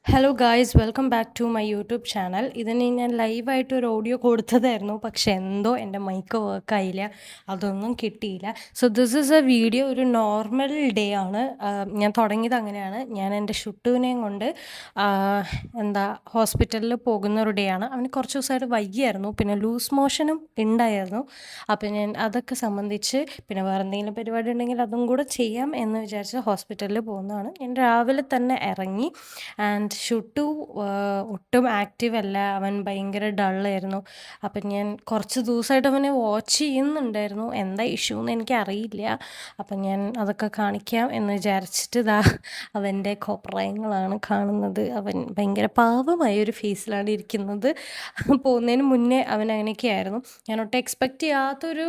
Hello guys, welcome back to my YouTube channel. ഇതിന് ഞാൻ ലൈവായിട്ട് ഒരു ഓഡിയോ കൊടുത്തതായിരുന്നു, പക്ഷെ എന്തോ എൻ്റെ മൈക്ക് വർക്കായില്ല, അതൊന്നും കിട്ടിയില്ല. So this is A video. ഒരു നോർമൽ ഡേ ആണ്. ഞാൻ തുടങ്ങിയത് അങ്ങനെയാണ്. ഞാൻ എൻ്റെ ഷുട്ടുവിനെയും കൊണ്ട് എന്താ ഹോസ്പിറ്റലിൽ പോകുന്ന ഒരു ഡേ ആണ്. അവന് കുറച്ച് ദിവസമായിട്ട് വൈകിയായിരുന്നു, പിന്നെ ലൂസ് മോഷനും ഉണ്ടായിരുന്നു. അപ്പം ഞാൻ അതൊക്കെ സംബന്ധിച്ച് പിന്നെ വേറെ എന്തെങ്കിലും പരിപാടി ഉണ്ടെങ്കിൽ അതും കൂടെ ചെയ്യാം എന്ന് വിചാരിച്ച് ഹോസ്പിറ്റലിൽ പോകുന്നതാണ്. ഞാൻ രാവിലെ തന്നെ ഇറങ്ങി. ആൻഡ് ഷുട്ടു ഒട്ടും ആക്റ്റീവ് അല്ല. അവൻ ഭയങ്കര ഡള്ളായിരുന്നു. അപ്പം ഞാൻ കുറച്ച് ദിവസമായിട്ട് അവനെ വാച്ച് ചെയ്യുന്നുണ്ടായിരുന്നു. എന്താ ഇഷ്യൂ എന്ന് എനിക്കറിയില്ല. അപ്പം ഞാൻ അതൊക്കെ കാണിക്കാം എന്ന് വിചാരിച്ചിട്ട് അവൻ്റെ കോപ്രായങ്ങളാണ് കാണുന്നത്. അവൻ ഭയങ്കര പാവമായ ഒരു ഫേസിലാണ് ഇരിക്കുന്നത്. പോകുന്നതിന് മുന്നേ അവൻ അങ്ങനെയൊക്കെയായിരുന്നു. ഞാൻ ഒട്ടും എക്സ്പെക്റ്റ് ചെയ്യാത്തൊരു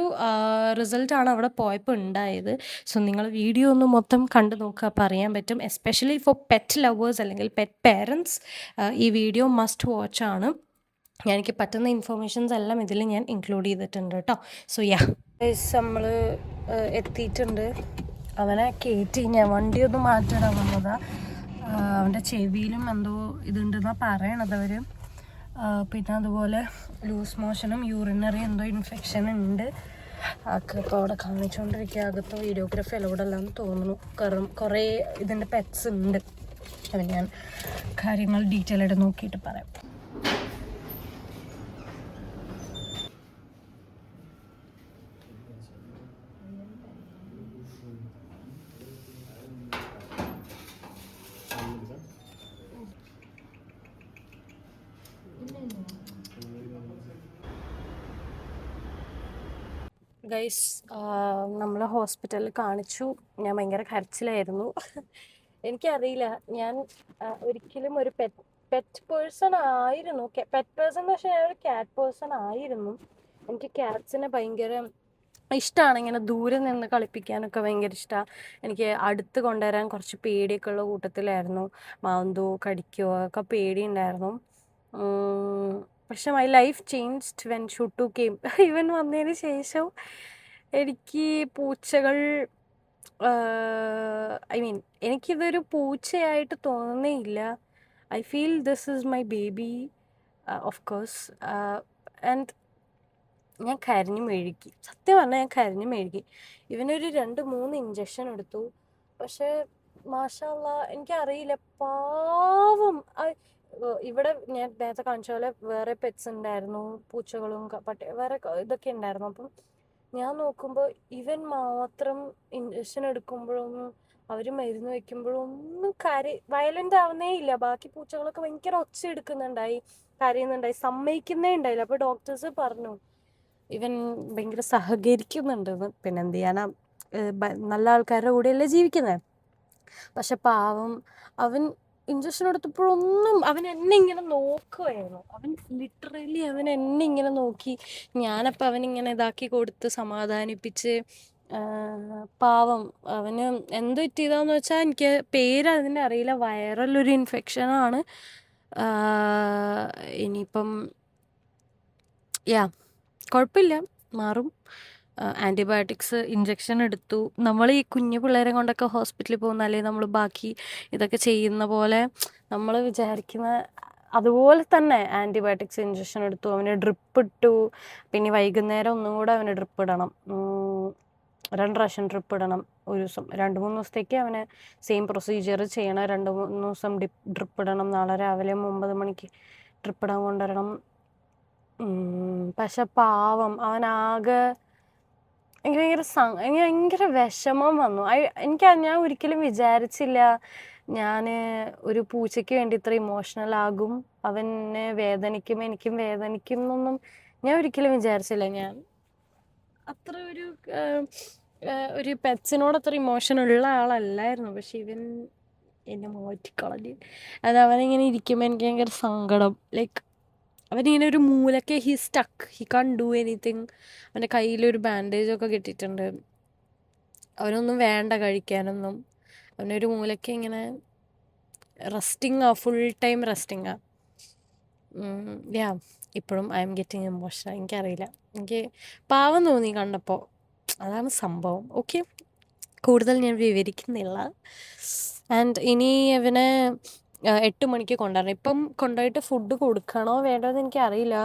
റിസൾട്ടാണ് അവിടെ പോയപ്പോൾ ഉണ്ടായത്. സോ നിങ്ങൾ വീഡിയോ ഒന്ന് മൊത്തം കണ്ടു നോക്കുക, അപ്പോൾ അറിയാൻ പറ്റും. എസ്പെഷ്യലി ഫോർ പെറ്റ് ലവേഴ്സ് അല്ലെങ്കിൽ പെറ്റ് പേരൻസ് ഈ വീഡിയോ മസ്റ്റ് വാച്ച് ആണ്. എനിക്ക് പറ്റുന്ന ഇൻഫർമേഷൻസ് എല്ലാം ഇതിൽ ഞാൻ ഇൻക്ലൂഡ് ചെയ്തിട്ടുണ്ട് കേട്ടോ. സോ നമ്മൾ എത്തിയിട്ടുണ്ട്. അവനെ കയറ്റി ഞാൻ വണ്ടിയൊന്ന് മാറ്റിടാൻ വന്നതാ. അവൻ്റെ ചെവിയിലും എന്തോ ഇതുണ്ടെന്നാണ് പറയണത് അവർ. പിന്നെ അതുപോലെ ലൂസ് മോഷനും യൂറിനറി എന്തോ ഇൻഫെക്ഷൻ ഉണ്ട്. ഇപ്പോൾ അവിടെ കാണിച്ചുകൊണ്ടിരിക്കുക. അകത്ത് വീഡിയോഗ്രാഫി അലോഡല്ലാന്ന് തോന്നുന്നു. കാരണം കുറേ ഇതിൻ്റെ പെറ്റ്സ് ഉണ്ട്. അത് ഞാൻ കാര്യങ്ങൾ ഡീറ്റെയിൽ ആയിട്ട് നോക്കിയിട്ട് പറയാം. ഗൈസ്, നമ്മൾ ഹോസ്പിറ്റലിൽ കാണിച്ചു. ഞാൻ ഭയങ്കര കരച്ചിലായിരുന്നു. എനിക്കറിയില്ല, ഞാൻ ഒരിക്കലും ഒരു പെറ്റ് പേഴ്സൺ ആയിരുന്നു. പെറ്റ് പേഴ്സൺ എന്ന് വെച്ചാൽ ഞാൻ ഒരു ക്യാറ്റ് പേഴ്സൺ ആയിരുന്നു. എനിക്ക് ക്യാറ്റ്സിനെ ഭയങ്കര ഇഷ്ടമാണ്. ഇങ്ങനെ ദൂരെ നിന്ന് കളിപ്പിക്കാനൊക്കെ ഭയങ്കര ഇഷ്ടമാണ്. എനിക്ക് അടുത്ത് കൊണ്ടുവരാൻ കുറച്ച് പേടിയൊക്കെ ഉള്ള കൂട്ടത്തിലായിരുന്നു. മാന്തോ കടിക്കോ ഒക്കെ പേടിയുണ്ടായിരുന്നു. പക്ഷെ my life changed when Shuttu came. ഇവൻ വന്നതിന് ശേഷം എനിക്ക് പൂച്ചകൾ ഐ മീൻ എനിക്കിതൊരു പൂച്ചയായിട്ട് തോന്നുന്നേയില്ല. I feel this is my baby of course. And ഞാൻ കരഞ്ഞു മെഴുകി. സത്യം പറഞ്ഞാൽ ഞാൻ കരഞ്ഞു മെഴുകി. ഇവനൊരു 2-3 ഇഞ്ചക്ഷൻ എടുത്തു. പക്ഷേ മാഷാ അല്ലാ, എനിക്കറിയില്ല, പാവം. ഇവിടെ ഞാൻ നേരത്തെ കാണിച്ച പോലെ വേറെ പെറ്റ്സ് ഉണ്ടായിരുന്നു, പൂച്ചകളും പട്ടി വേറെ ഇതൊക്കെ ഉണ്ടായിരുന്നു. അപ്പം ഞാൻ നോക്കുമ്പോൾ ഇവൻ മാത്രം ഇഞ്ചക്ഷൻ എടുക്കുമ്പോഴൊന്നും അവർ മരുന്ന് വയ്ക്കുമ്പോഴൊന്നും വയലൻ്റ് ആവുന്നേ ഇല്ല. ബാക്കി പൂച്ചകളൊക്കെ ഭയങ്കര ഒച്ച എടുക്കുന്നുണ്ടായി, കരയുന്നുണ്ടായി, സമ്മതിക്കുന്നേ ഉണ്ടായില്ല. അപ്പോൾ ഡോക്ടേഴ്സ് പറഞ്ഞു ഇവൻ ഭയങ്കര സഹകരിക്കുന്നുണ്ടെന്ന്. പിന്നെ എന്ത് ചെയ്യാനാ, നല്ല ആൾക്കാരുടെ കൂടെയല്ലേ ജീവിക്കുന്നത്. പക്ഷെ പാവം അവൻ ഇഞ്ചക്ഷൻ എടുത്തപ്പോഴൊന്നും അവൻ എന്നെ ഇങ്ങനെ നോക്കുമായിരുന്നു. അവൻ ലിറ്ററലി അവൻ എന്നെ ഇങ്ങനെ നോക്കി. ഞാനപ്പോൾ അവനിങ്ങനെ ഇതാക്കി കൊടുത്ത് സമാധാനിപ്പിച്ച്. പാവം അവന് എന്ത് പറ്റിയതാന്ന് വെച്ചാൽ എനിക്ക് പേര് അതിൻ്റെ അറിയില്ല. വൈറലൊരു ഇൻഫെക്ഷനാണ്. ഇനിയിപ്പം കുഴപ്പമില്ല, മാറും. ആൻറ്റിബയോട്ടിക്സ് ഇഞ്ചക്ഷൻ എടുത്തു. നമ്മൾ ഈ കുഞ്ഞു പിള്ളേരെ കൊണ്ടൊക്കെ ഹോസ്പിറ്റലിൽ പോകുന്നാലേ നമ്മൾ ബാക്കി ഇതൊക്കെ ചെയ്യുന്ന പോലെ നമ്മൾ വിചാരിക്കുന്ന അതുപോലെ തന്നെ ആൻറ്റിബയോട്ടിക്സ് ഇഞ്ചക്ഷൻ എടുത്തു. അവന് ഡ്രിപ്പ് ഇട്ടു. പിന്നെ വൈകുന്നേരം ഒന്നും കൂടെ അവന് ഡ്രിപ്പ് ഇടണം. 2 പ്രാവശ്യം ഡ്രിപ്പ് ഇടണം ഒരു ദിവസം. 2-3 ദിവസത്തേക്ക് അവന് സെയിം പ്രൊസീജിയർ ചെയ്യണം. 2-3 ദിവസം ഡ്രിപ്പ് ഇടണം. നാളെ രാവിലെ 9 മണിക്ക് ഡ്രിപ്പ് ഇടാൻ കൊണ്ടുവരണം. പക്ഷെ പാവം അവനാകെ എനിക്ക് ഭയങ്കര വിഷമം വന്നു. ഞാൻ ഒരിക്കലും വിചാരിച്ചില്ല ഞാൻ ഒരു പൂച്ചയ്ക്ക് വേണ്ടി ഇത്ര ഇമോഷണൽ ആകും. അവനെ വേദനിക്കും, എനിക്കും വേദനിക്കും എന്നൊന്നും ഞാൻ ഒരിക്കലും വിചാരിച്ചില്ല. ഞാൻ അത്ര ഒരു പെറ്റ്സിനോട് അത്ര ഇമോഷൻ ഉള്ള ആളല്ലായിരുന്നു. പക്ഷെ ഇവൻ എന്നെ മാറ്റിക്കളഞ്ഞ്. അത് അവനിങ്ങനെ ഇരിക്കുമ്പോൾ എനിക്ക് ഭയങ്കര സങ്കടം. ലൈക്ക് അവനിങ്ങനെ ഒരു മൂലയ്ക്ക് ഹി കാൺ ഡു എനിത്തിങ്. അവൻ്റെ കയ്യിലൊരു ബാൻഡേജൊക്കെ കെട്ടിയിട്ടുണ്ട്. അവനൊന്നും വേണ്ട കഴിക്കാനൊന്നും. അവനൊരു മൂലയ്ക്ക് ഇങ്ങനെ ഫുൾ ടൈം റെസ്റ്റിങ്ങാ. ഇപ്പോഴും ഐ എം ഗെറ്റിങ് ഇമോഷണൽ. എനിക്കറിയില്ല, എനിക്ക് പാവം തോന്നി കണ്ടപ്പോൾ. അതാണ് സംഭവം. ഓക്കെ, കൂടുതൽ ഞാൻ വിവരിക്കുന്നില്ല. ആൻഡ് ഇനി അവനെ 8 മണിക്ക് കൊണ്ടുവരണം. ഇപ്പം കൊണ്ടുപോയിട്ട് ഫുഡ് കൊടുക്കണോ വേണ്ടോ എന്ന് എനിക്കറിയില്ല.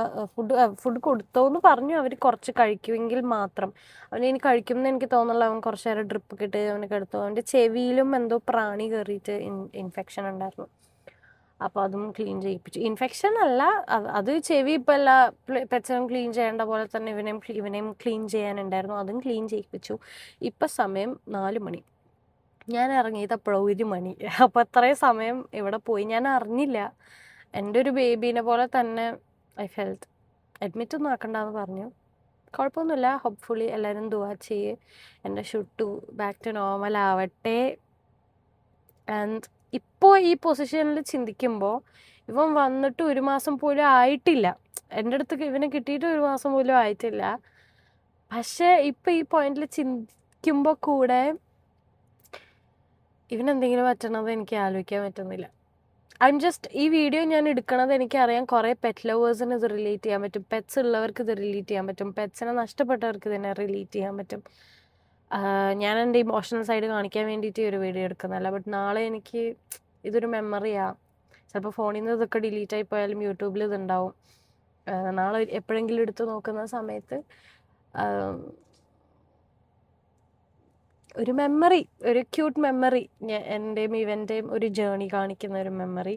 ഫുഡ് കൊടുത്തോന്ന് പറഞ്ഞു. അവർ കുറച്ച് കഴിക്കുമെങ്കിൽ മാത്രം. അവനിനി കഴിക്കുമെന്ന് എനിക്ക് തോന്നുന്നില്ല. അവൻ കുറച്ച് നേരം ഡ്രിപ്പൊക്കെ ഇട്ട് അവനൊക്കെ എടുത്തു. അവൻ്റെ ചെവിയിലും എന്തോ പ്രാണി കയറിയിട്ട് ഇൻഫെക്ഷൻ ഉണ്ടായിരുന്നു. അപ്പോൾ അതും ക്ലീൻ ചെയ്യിപ്പിച്ചു. ഇൻഫെക്ഷൻ അല്ല, അത് ചെവി ഇപ്പം എല്ലാ പെറ്റ്സിനും ക്ലീൻ ചെയ്യേണ്ട പോലെ തന്നെ ഇവനെയും ക്ലീൻ ചെയ്യാനുണ്ടായിരുന്നു. അതും ക്ലീൻ ചെയ്യിപ്പിച്ചു. ഇപ്പം സമയം 4 മണി. ഞാൻ ഇറങ്ങിയത് അപ്പോഴോ 1 മണി. അപ്പോൾ അത്രയും സമയം ഇവിടെ പോയി. ഞാൻ അറിഞ്ഞില്ല. എൻ്റെ ഒരു ബേബീനെ പോലെ തന്നെ ഐ ഫെൽറ്റ്. അഡ്മിറ്റൊന്നും ആക്കണ്ടെന്ന് പറഞ്ഞു. കുഴപ്പമൊന്നുമില്ല. ഹോപ്പ്ഫുള്ളി എല്ലാവരും ദുആ ചെയ്യ്. എൻ്റെ ഷുട്ടു ബാക്ക് ടു നോർമൽ ആവട്ടെ. ആൻഡ് ഇപ്പോൾ ഈ പൊസിഷനിൽ ചിന്തിക്കുമ്പോൾ ഇവൻ വന്നിട്ട് 1 മാസം പോലും ആയിട്ടില്ല. എൻ്റെ അടുത്ത് ഇവനെ കിട്ടിയിട്ട് 1 മാസം പോലും ആയിട്ടില്ല. പക്ഷേ ഇപ്പം ഈ പോയിന്റിൽ ചിന്തിക്കുമ്പോൾ കൂടെ ഇവനെന്തെങ്കിലും പറ്റണത് എനിക്ക് ആലോചിക്കാൻ പറ്റുന്നില്ല. ഈ വീഡിയോ ഞാൻ എടുക്കണത് എനിക്കറിയാം കുറേ പെറ്റ് ലവേഴ്സിന് ഇത് റിലേറ്റ് ചെയ്യാൻ പറ്റും. പെറ്റ്സ് ഉള്ളവർക്ക് ഇത് റിലേറ്റ് ചെയ്യാൻ പറ്റും. പെറ്റ്സിനെ നഷ്ടപ്പെട്ടവർക്ക് ഇതിനെ റിലേറ്റ് ചെയ്യാൻ പറ്റും. ഞാൻ എൻ്റെ ഇമോഷണൽ സൈഡ് കാണിക്കാൻ വേണ്ടിയിട്ട് ഒരു വീഡിയോ എടുക്കുന്നതല്ല. ബട്ട് നാളെ എനിക്ക് ഇതൊരു മെമ്മറിയാണ്. ചിലപ്പോൾ ഫോണിൽ നിന്ന് ഇതൊക്കെ ഡിലീറ്റ് ആയി പോയാലും യൂട്യൂബിൽ ഇതുണ്ടാവും. നാളെ എപ്പോഴെങ്കിലും എടുത്ത് നോക്കുന്ന സമയത്ത് ഒരു മെമ്മറി, ഒരു ക്യൂട്ട് മെമ്മറി, എൻ്റെയും ഇവൻ്റെയും ഒരു ജേണി കാണിക്കുന്ന ഒരു മെമ്മറി.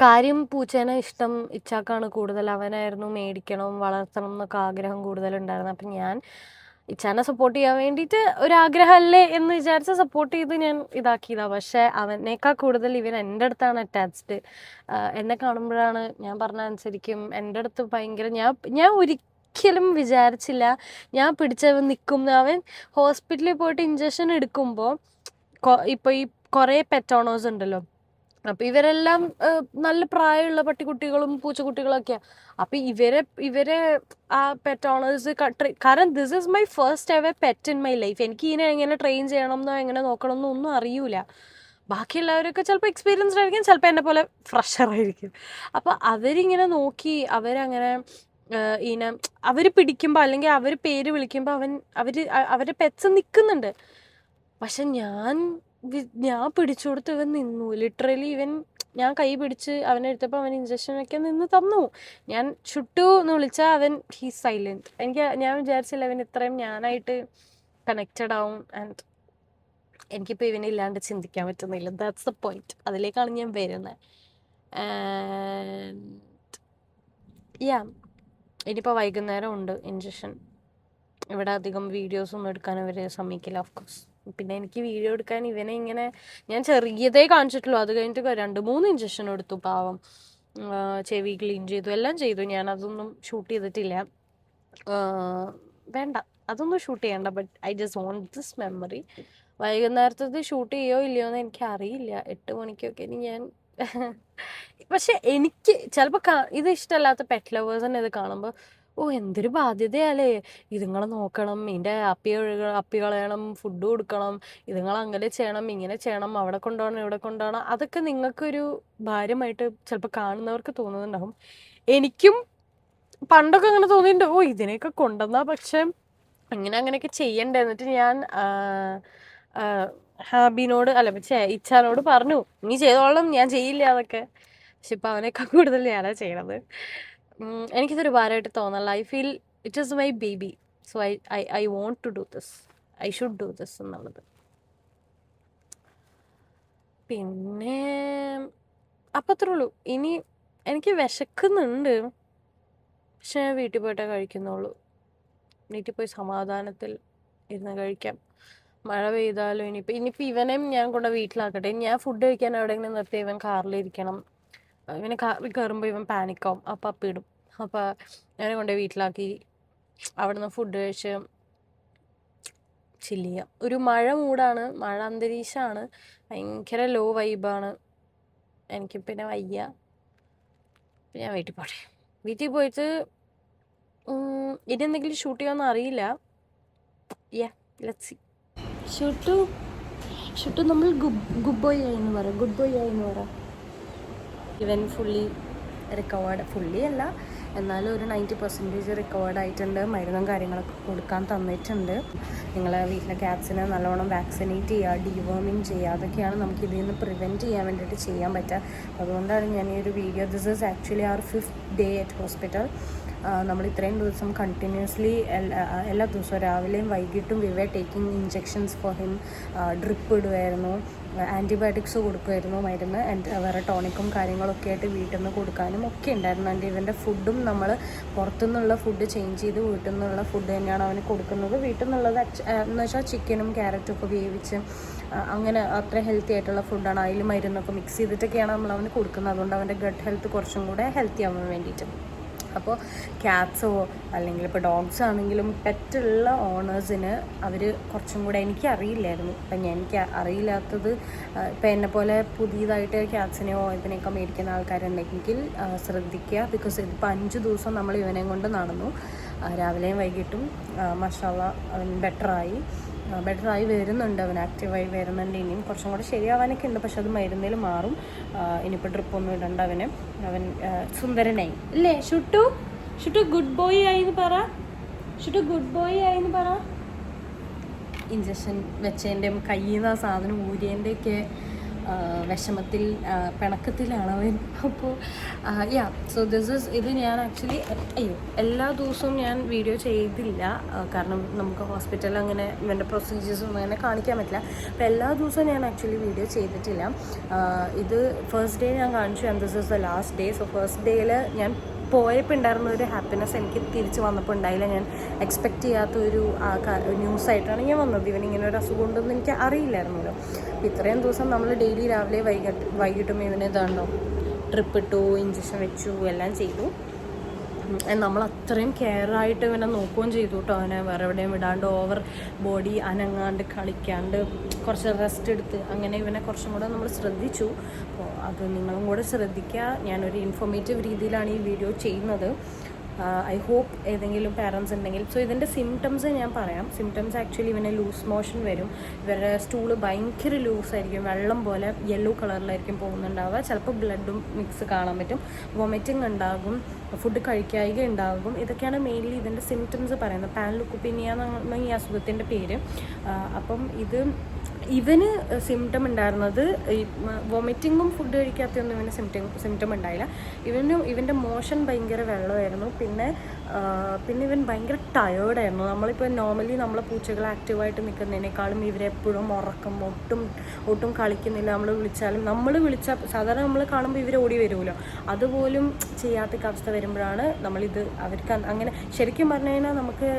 കാര്യം പൂച്ചേനെ ഇഷ്ടം ഇച്ചാക്കാണ് കൂടുതൽ. അവനായിരുന്നു മേടിക്കണം വളർത്തണം എന്നൊക്കെ ആഗ്രഹം കൂടുതലുണ്ടായിരുന്നു. അപ്പം ഞാൻ ഇച്ചാനെ സപ്പോർട്ട് ചെയ്യാൻ വേണ്ടിയിട്ട് ഒരാഗ്രഹമല്ലേ എന്ന് വിചാരിച്ച് സപ്പോർട്ട് ചെയ്ത് ഞാൻ ഇതാക്കിയതാണ്. പക്ഷേ അവനേക്കാൾ കൂടുതൽ ഇവൻ എൻ്റെ അടുത്താണ് അറ്റാച്ച്ഡ്. എന്നെ കാണുമ്പോഴാണ് ഞാൻ പറഞ്ഞ അനുസരിക്കും. എൻ്റെ അടുത്ത് ഭയങ്കര ഞാൻ ഒരിക്കലും വിചാരിച്ചില്ല ഞാൻ പിടിച്ചവൻ നിൽക്കും. അവൻ ഹോസ്പിറ്റലിൽ പോയിട്ട് ഇഞ്ചക്ഷൻ എടുക്കുമ്പോൾ ഇപ്പോൾ ഈ കുറേ പെറ്റ് ഓണേഴ്സ് ഉണ്ടല്ലോ. അപ്പോൾ ഇവരെല്ലാം നല്ല പ്രായമുള്ള പട്ടിക്കുട്ടികളും പൂച്ചക്കുട്ടികളൊക്കെയാണ്. അപ്പോൾ ഇവരെ ആ പെറ്റ് ഓണേഴ്സ് കാരണം this is my first ever pet in my life. എനിക്ക് ഇതിനെ എങ്ങനെ ട്രെയിൻ ചെയ്യണമെന്നോ എങ്ങനെ നോക്കണമെന്നോ ഒന്നും അറിയൂല. ബാക്കിയുള്ളവരൊക്കെ ചിലപ്പോൾ എക്സ്പീരിയൻസ്ഡ് ആയിരിക്കും, ചിലപ്പോൾ എന്നെ പോലെ ഫ്രഷർ ആയിരിക്കും. അപ്പോൾ അവരിങ്ങനെ നോക്കി അവരങ്ങനെ ഇങ്ങനെ അവർ പിടിക്കുമ്പോൾ അല്ലെങ്കിൽ അവർ പേര് വിളിക്കുമ്പോൾ അവരുടെ പെറ്റ്സ് നിൽക്കുന്നുണ്ട്. പക്ഷെ ഞാൻ പിടിച്ചു കൊടുത്ത് ഇവൻ നിന്നു. ലിറ്ററലി ഞാൻ കൈ പിടിച്ച് അവനെ എടുത്തപ്പോൾ അവൻ ഇഞ്ചക്ഷനൊക്കെ നിന്ന് തന്നു. ഞാൻ ഷുട്ടു എന്ന് വിളിച്ചാൽ അവൻ ഹീസ് സൈലൻറ്റ്. ഞാൻ വിചാരിച്ചില്ല അവൻ ഇത്രയും ഞാനായിട്ട് കണക്റ്റഡ് ആവും. ആൻഡ് എനിക്കിപ്പോൾ ഇവനില്ലാണ്ട് ചിന്തിക്കാൻ പറ്റുന്നില്ല. That's the point. അതിലേക്കാണ് ഞാൻ വരുന്നത്. യാ ഇനിയിപ്പോൾ വൈകുന്നേരം ഉണ്ട് ഇഞ്ചക്ഷൻ. ഇവിടെ അധികം വീഡിയോസൊന്നും എടുക്കാൻ അവർ സമ്മതിക്കില്ല ഓഫ്കോഴ്സ്. പിന്നെ എനിക്ക് വീഡിയോ എടുക്കാൻ ഇവനെ ഇങ്ങനെ ഞാൻ ചെറിയതേ കാണിച്ചിട്ടുള്ളൂ. അത് കഴിഞ്ഞിട്ട് 2-3 ഇഞ്ചക്ഷൻ എടുത്തു. പാവം ചെവി ക്ലീൻ ചെയ്തു, എല്ലാം ചെയ്തു. ഞാൻ അതൊന്നും ഷൂട്ട് ചെയ്തിട്ടില്ല. വേണ്ട, അതൊന്നും ഷൂട്ട് ചെയ്യണ്ട. But I just want this memory. വൈകുന്നേരത്തത് ഷൂട്ട് ചെയ്യോ ഇല്ലയോ എന്ന് എനിക്ക് അറിയില്ല. 8 മണിക്കൊക്കെ ഇനി ഞാൻ പക്ഷെ എനിക്ക് ചിലപ്പോൾ ഇത് ഇഷ്ടമല്ലാത്ത പെറ്റ് ലവേഴ്സിനെ ഇത് കാണുമ്പോൾ എന്തൊരു ബാധ്യതയല്ലേ, ഇതുങ്ങളെ നോക്കണം, ഇതിൻ്റെ അപ്പി കളയണം, ഫുഡ് കൊടുക്കണം, ഇതുങ്ങൾ അങ്ങനെ ചെയ്യണം ഇങ്ങനെ ചെയ്യണം, അവിടെ കൊണ്ടുപോകണം ഇവിടെ കൊണ്ടുപോകണം. അതൊക്കെ നിങ്ങൾക്കൊരു ഭാരമായിട്ട് ചിലപ്പോൾ കാണുന്നവർക്ക് തോന്നുന്നുണ്ടാവും. എനിക്കും പണ്ടൊക്കെ അങ്ങനെ തോന്നിയിട്ടുണ്ട്, ഇതിനെയൊക്കെ കൊണ്ടുവന്നാൽ പക്ഷെ അങ്ങനെയൊക്കെ ചെയ്യണ്ടേ. എന്നിട്ട് ഞാൻ ഹാബിനോട് ഇച്ചാനോട് പറഞ്ഞു നീ ചെയ്തോളാം, ഞാൻ ചെയ്യില്ല അതൊക്കെ. പക്ഷെ ഇപ്പം അവനേക്കാൾ കൂടുതൽ ഞാനാ ചെയ്യണത്. എനിക്കിതൊരു ഭാരമായിട്ട് തോന്നല്ല. I feel it is my baby. So I want to do this, I should do this എന്നുള്ളത്. പിന്നെ അപ്പം അത്രേ ഉള്ളൂ. ഇനി എനിക്ക് വിശക്കുന്നുണ്ട്, പക്ഷെ ഞാൻ വീട്ടിൽ പോയിട്ടേ കഴിക്കുന്നുള്ളൂ. വീട്ടിൽ പോയി സമാധാനത്തിൽ ഇരുന്ന് കഴിക്കാം. മഴ പെയ്താലും ഇനിയിപ്പോൾ ഇവനെയും ഞാൻ കൊണ്ട് വീട്ടിലാക്കട്ടെ. ഞാൻ ഫുഡ് കഴിക്കാൻ എവിടെയെങ്കിലും നിർത്തി ഇവൻ കാറിലിരിക്കണം. ഇവന് കാറിൽ കയറുമ്പോൾ ഇവൻ പാനിക്കാവും. അപ്പം അപ്പിടും. അപ്പോൾ ഞാൻ കൊണ്ട് വീട്ടിലാക്കി അവിടെ നിന്ന് ഫുഡ് കഴിച്ച് ചില്ല് ചെയ്യാം. ഒരു മഴ മൂടാണ്, മഴ അന്തരീക്ഷമാണ്, ഭയങ്കര ലോ വൈബാണ്. എനിക്ക് പിന്നെ വയ്യ. ഞാൻ വീട്ടിൽ പോട്ടെ. വീട്ടിൽ പോയിട്ട് ഇനി എന്തെങ്കിലും ഷൂട്ട് ചെയ്യാമെന്ന് അറിയില്ല. Let's see. ഷുട്ടു നമ്മൾ ഗുഡ് ബോയ് ആയെന്ന് പറ. ഇവൻ ഫുള്ളി റിക്കവേർഡ്. ഫുള്ളി അല്ല, എന്നാലും ഒരു 90% റിക്കവേർഡ് ആയിട്ടുണ്ട്. മരുന്നും കാര്യങ്ങളൊക്കെ കൊടുക്കാൻ തന്നിട്ടുണ്ട്. നിങ്ങളെ വീട്ടിലെ ക്യാറ്റ്സിനെ നല്ലോണം വാക്സിനേറ്റ് ചെയ്യുക, ഡീവേമിങ് ചെയ്യുക, അതൊക്കെയാണ് നമുക്ക് ഇതിൽ നിന്ന് പ്രിവെൻറ്റ് ചെയ്യാൻ വേണ്ടിയിട്ട് ചെയ്യാൻ പറ്റുക. അതുകൊണ്ടാണ് ഞാൻ ഈ ഒരു video, this is actually our 5th day at hospital. നമ്മൾ ഇത്രയും ദിവസം കണ്ടിന്യൂസ്ലി എല്ലാ ദിവസവും രാവിലെയും വൈകിട്ടും we were taking injections for him. Drip ഇടുമായിരുന്നു, ആൻറ്റിബയോട്ടിക്സ് കൊടുക്കുമായിരുന്നു, മരുന്ന് വേറെ ടോണിക്കും കാര്യങ്ങളൊക്കെ ആയിട്ട് വീട്ടിൽ നിന്ന് കൊടുക്കാനും ഒക്കെ ഉണ്ടായിരുന്നു. ആൻഡ് ഇവൻ്റെ ഫുഡും നമ്മൾ പുറത്തുനിന്നുള്ള ഫുഡ് ചേഞ്ച് ചെയ്ത് വീട്ടിൽ നിന്നുള്ള ഫുഡ് തന്നെയാണ് അവന് കൊടുക്കുന്നത്. വീട്ടിൽ നിന്നുള്ളത് എന്ന് വെച്ചാൽ ചിക്കനും ക്യാരറ്റും ഒക്കെ വേവിച്ച് അങ്ങനെ അത്ര ഹെൽത്തി ആയിട്ടുള്ള ഫുഡാണ്. അതിൽ മരുന്നൊക്കെ മിക്സ് ചെയ്തിട്ടൊക്കെയാണ് നമ്മൾ അവന് കൊടുക്കുന്നത്. അതുകൊണ്ട് അവൻ്റെ ഗട്ട് ഹെൽത്ത് കുറച്ചും കൂടെ ഹെൽത്തി ആവാൻ വേണ്ടിയിട്ട്. അപ്പോൾ ക്യാറ്റ്സോ അല്ലെങ്കിൽ ഇപ്പോൾ ഡോഗ്സ് ആണെങ്കിലും പെറ്റുള്ള ഓണേഴ്സിന് അവർ കുറച്ചും കൂടെ, എനിക്കറിയില്ലായിരുന്നു, ഇപ്പം എനിക്ക് അറിയില്ലാത്തത്, ഇപ്പം എന്നെപ്പോലെ പുതിയതായിട്ട് ക്യാറ്റ്സിനെയോ ഇതിനെയൊക്കെ മേടിക്കുന്ന ആൾക്കാരുണ്ടെങ്കിൽ ശ്രദ്ധിക്കുക. ബിക്കോസ് ഇതിപ്പോൾ 5 ദിവസം നമ്മൾ ഇവനെ കൊണ്ട് നടന്നു, രാവിലെയും വൈകിട്ടും. മാഷാഅല്ലാ അവൻ ബെറ്ററായി വരുന്നുണ്ട്, അവൻ ആക്റ്റീവായി വരുന്നുണ്ട്. ഇനിയും കുറച്ചും കൂടെ ശരിയാവാനൊക്കെ ഉണ്ട്, പക്ഷെ അത് മരുന്നിൽ മാറും. ഇനിയിപ്പോൾ ഡ്രിപ്പൊന്നും ഇടണ്ട. അവൻ സുന്ദരനായി അല്ലേ ഷുട്ടു ഗുഡ് ബോയ് ആയിന്ന് പറ. ഇഞ്ചക്ഷൻ വെച്ചതിൻ്റെയും കയ്യിൽ നിന്ന് ആ സാധനം ഊരിയതിൻ്റെയൊക്കെ വിഷമത്തിൽ പിണക്കത്തിലാണ് അവൻ. അപ്പോൾ സോ ഇത് ഞാൻ ആക്ച്വലി എല്ലാ ദിവസവും ഞാൻ വീഡിയോ ചെയ്തില്ല, കാരണം നമുക്ക് ഹോസ്പിറ്റലിൽ അങ്ങനെ ഇവൻ്റെ പ്രൊസീജിയേഴ്സൊന്നും അങ്ങനെ കാണിക്കാൻ പറ്റില്ല. അപ്പോൾ എല്ലാ ദിവസവും ഞാൻ ആക്ച്വലി വീഡിയോ ചെയ്തിട്ടില്ല. ഇത് ഫസ്റ്റ് ഡേ ഞാൻ കാണിച്ചു, and this is the last day. So first ഡേയിൽ ഞാൻ പോയപ്പോൾ ഉണ്ടായിരുന്ന ഒരു ഹാപ്പിനെസ് എനിക്ക് തിരിച്ച് വന്നപ്പോൾ ഉണ്ടായില്ല. ഞാൻ എക്സ്പെക്റ്റ് ചെയ്യാത്തൊരു ന്യൂസായിട്ടാണ് ഞാൻ വന്നത്. ഇവനിങ്ങനെ ഒരു അസുഖം ഉണ്ടെന്ന് എനിക്ക് അറിയില്ലായിരുന്നല്ലോ. അപ്പോൾ ഇത്രയും ദിവസം നമ്മൾ ഡെയിലി രാവിലെ വൈകിട്ടും ഇവനെ ഇതാണോ ട്രിപ്പ് ഇട്ടു, ഇഞ്ചക്ഷൻ വെച്ചു, എല്ലാം ചെയ്തു. നമ്മൾ അത്രയും കെയറായിട്ട് ഇവനെ നോക്കുകയും ചെയ്തു കേട്ടോ. അവനെ വേറെ എവിടെയും വിടാണ്ട്, ഓവർ ബോഡി അനങ്ങാണ്ട് കളിക്കാണ്ട് കുറച്ച് റെസ്റ്റ് എടുത്ത് അങ്ങനെ ഇവനെ കുറച്ചും കൂടെ നമ്മൾ ശ്രദ്ധിച്ചു. അപ്പോൾ അത് നിങ്ങളും കൂടെ ശ്രദ്ധിക്കുക. ഞാനൊരു ഇൻഫോർമേറ്റീവ് രീതിയിലാണ് ഈ വീഡിയോ ചെയ്യുന്നത്. ഐ ഹോപ്പ് ഏതെങ്കിലും പാരൻസ് ഉണ്ടെങ്കിൽ. സോ ഇതിൻ്റെ സിംറ്റംസ് ഞാൻ പറയാം. സിംറ്റംസ് ആക്ച്വലി ഇവന് ലൂസ് മോഷൻ വരും, ഇവരുടെ സ്റ്റൂള് ഭയങ്കര ലൂസായിരിക്കും, വെള്ളം പോലെ യെല്ലോ കളറിലായിരിക്കും പോകുന്നുണ്ടാവുക, ചിലപ്പോൾ ബ്ലഡും മിക്സ് കാണാൻ പറ്റും, വൊമിറ്റിംഗ് ഉണ്ടാകും, ഫുഡ് കഴിക്കായിക ഉണ്ടാകും. ഇതൊക്കെയാണ് മെയിൻലി ഇതിൻ്റെ സിംറ്റംസ് പറയുന്നത്. പാൻലുക്കുപ്പീനിയ എന്നാണ് ഈ അസുഖത്തിൻ്റെ പേര്. അപ്പം ഇവന് സിംറ്റം ഉണ്ടായിരുന്നത് ഈ വൊമിറ്റിങ്ങും ഫുഡ് കഴിക്കാത്തൊന്നും ഇവന് സിംറ്റം ഉണ്ടായില്ല. ഇവൻ്റെ മോഷൻ ഭയങ്കര വെള്ളമായിരുന്നു. പിന്നെ ഇവൻ ഭയങ്കര ടയേർഡായിരുന്നു. നമ്മളിപ്പോൾ നോർമലി നമ്മളെ പൂച്ചകൾ ആക്റ്റീവായിട്ട് നിൽക്കുന്നതിനേക്കാളും ഇവരെപ്പോഴും ഉറക്കം, ഒട്ടും കളിക്കുന്നില്ല. നമ്മൾ വിളിച്ചാൽ സാധാരണ നമ്മൾ കാണുമ്പോൾ ഇവർ ഓടി വരുമല്ലോ, അതുപോലും ചെയ്യാത്ത അവസ്ഥ വരുമ്പോഴാണ് നമ്മളിത് അവർക്ക് അങ്ങനെ. ശരിക്കും പറഞ്ഞു കഴിഞ്ഞാൽ നമുക്ക്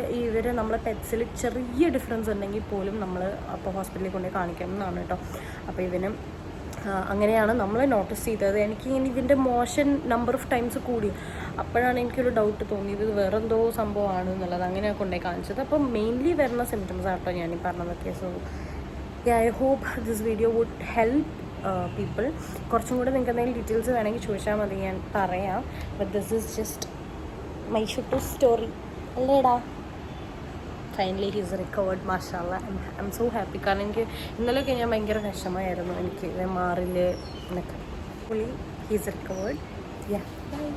നമ്മളെ പെറ്റ്സിൽ ചെറിയ ഡിഫറൻസ് ഉണ്ടെങ്കിൽ പോലും നമ്മൾ അപ്പോൾ ഹോസ്പിറ്റലിൽ കൊണ്ടുപോയി കാണിക്കണം എന്നാണ് കേട്ടോ. അപ്പോൾ ഇവനും അങ്ങനെയാണ് നമ്മൾ നോട്ടീസ് ചെയ്തത്. എനിക്ക് ഇങ്ങനെ ഇതിൻ്റെ മോഷൻ നമ്പർ ഓഫ് ടൈംസ് കൂടി. അപ്പോഴാണ് എനിക്കൊരു ഡൗട്ട് തോന്നിയത് ഇത് വേറെന്തോ സംഭവമാണ് എന്നുള്ളത്. അങ്ങനെയാണ് കൊണ്ടുപോയി കാണിച്ചത്. അപ്പം മെയിൻലി വരുന്ന സിംറ്റംസ് ആട്ടോ ഞാൻ ഈ പറഞ്ഞതൊക്കെ. So I hope this video would help people. കുറച്ചും കൂടെ നിങ്ങൾക്ക് എന്തെങ്കിലും ഡീറ്റെയിൽസ് വേണമെങ്കിൽ ചോദിച്ചാൽ മതി, ഞാൻ പറയാം. But this is just my Shuttu story അല്ലേടാ. ഫൈനലി ഹീസ് റിക്കവേർഡ്, മാഷാഅല്ലാ. I am so happy. കാരണം എനിക്ക് ഇന്നലെയൊക്കെ ഞാൻ ഭയങ്കര വിഷമമായിരുന്നു, എനിക്ക് മാറില്ല എന്നൊക്കെ. Fully he's recovered. Yeah by.